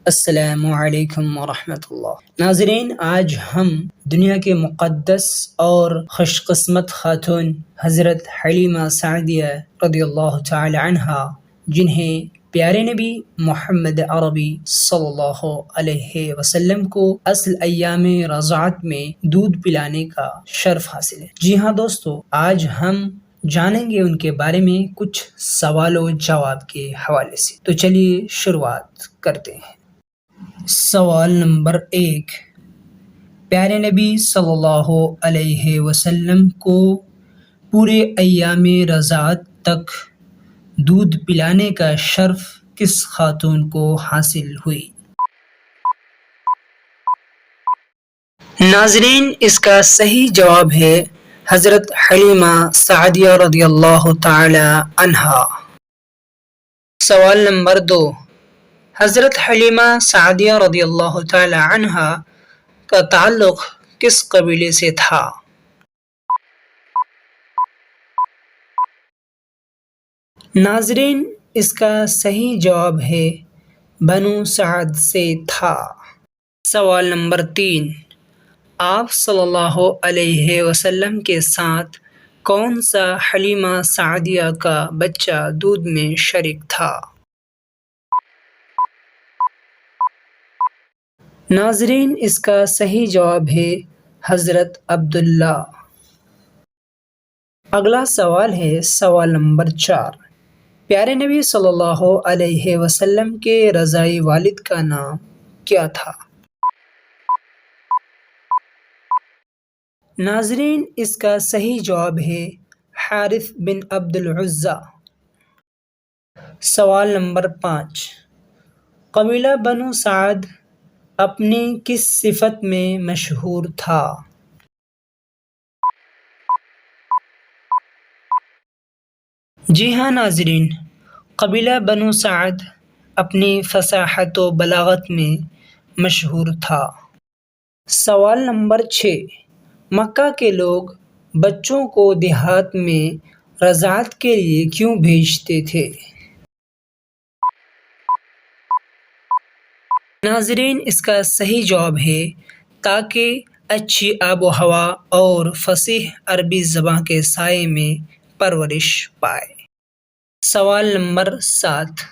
السلام علیکم ورحمۃ اللہ۔ ناظرین، آج ہم دنیا کے مقدس اور خوش قسمت خاتون حضرت حلیمہ سعدیہ رضی اللہ تعالی عنہا، جنہیں پیارے نبی محمد عربی صلی اللہ علیہ وسلم کو اصل ایام رضاعت میں دودھ پلانے کا شرف حاصل ہے۔ جی ہاں دوستو، آج ہم جانیں گے ان کے بارے میں کچھ سوال و جواب کے حوالے سے۔ تو چلیے شروعات کرتے ہیں۔ سوال نمبر 1، پیارے نبی صلی اللہ علیہ وسلم کو پورے ایام رضاعت تک دودھ پلانے کا شرف کس خاتون کو حاصل ہوئی؟ ناظرین، اس کا صحیح جواب ہے حضرت حلیمہ سعدیہ رضی اللہ تعالی عنہا۔ سوال نمبر 2، حضرت حلیمہ سعدیہ رضی اللہ تعالی عنہا کا تعلق کس قبیلے سے تھا؟ ناظرین، اس کا صحیح جواب ہے بنو سعد سے تھا۔ سوال نمبر 3، آپ صلی اللہ علیہ وسلم کے ساتھ کون سا حلیمہ سعدیہ کا بچہ دودھ میں شریک تھا؟ ناظرین، اس کا صحیح جواب ہے حضرت عبداللہ۔ اگلا سوال ہے سوال نمبر 4، پیارے نبی صلی اللہ علیہ وسلم کے رضاعی والد کا نام کیا تھا؟ ناظرین، اس کا صحیح جواب ہے حارث بن عبد العزیٰ۔ سوال نمبر 5، قبیلہ بنو سعد اپنی کس صفت میں مشہور تھا؟ جی ہاں ناظرین، قبیلہ بنو سعد اپنی فصاحت و بلاغت میں مشہور تھا۔ سوال نمبر 6، مکہ کے لوگ بچوں کو دیہات میں رضاعت کے لیے کیوں بھیجتے تھے؟ ناظرین، اس کا صحیح جواب ہے تاکہ اچھی آب و ہوا اور فصیح عربی زبان کے سائے میں پرورش پائے۔ سوال نمبر 7،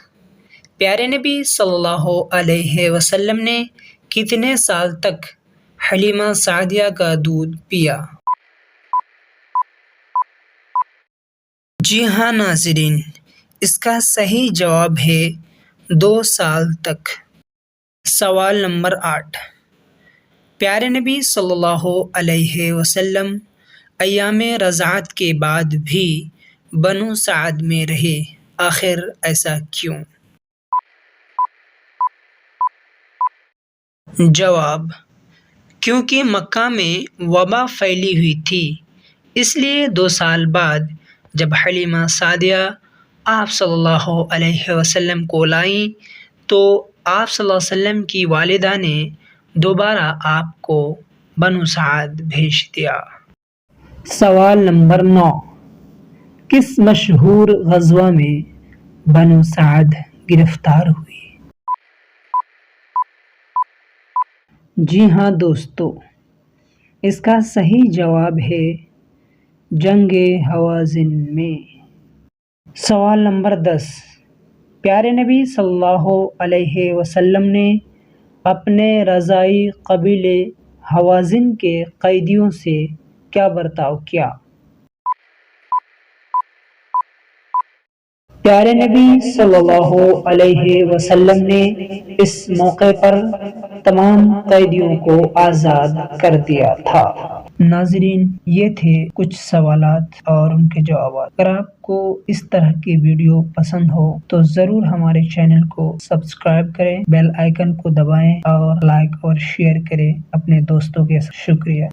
پیارے نبی صلی اللہ علیہ وسلم نے کتنے سال تک حلیمہ سعدیہ کا دودھ پیا؟ جی ہاں ناظرین، اس کا صحیح جواب ہے 2 سال تک۔ سوال نمبر 8، پیارے نبی صلی اللہ علیہ وسلم ایام رضاعت کے بعد بھی بنو سعد میں رہے، آخر ایسا کیوں؟ جواب، کیونکہ مکہ میں وبا پھیلی ہوئی تھی، اس لیے 2 سال بعد جب حلیمہ سعدیہ آپ صلی اللہ علیہ وسلم کو لائیں تو آپ صلی اللہ علیہ وسلم کی والدہ نے دوبارہ آپ کو بنو سعد بھیج دیا۔ سوال نمبر 9، کس مشہور غزوہ میں بنو سعد گرفتار ہوئی؟ جی ہاں دوستو، اس کا صحیح جواب ہے جنگ حوازن میں۔ سوال نمبر 10، پیارے نبی صلی اللہ علیہ وسلم نے اپنے رضاعی قبیلے حوازن کے قیدیوں سے کیا برتاؤ کیا؟ پیارے نبی صلی اللہ علیہ وسلم نے اس موقع پر تمام قیدیوں کو آزاد کر دیا تھا۔ ناظرین، یہ تھے کچھ سوالات اور ان کے جوابات۔ اگر آپ کو اس طرح کی ویڈیو پسند ہو تو ضرور ہمارے چینل کو سبسکرائب کریں، بیل آئیکن کو دبائیں اور لائک اور شیئر کریں اپنے دوستوں کے ساتھ۔ شکریہ۔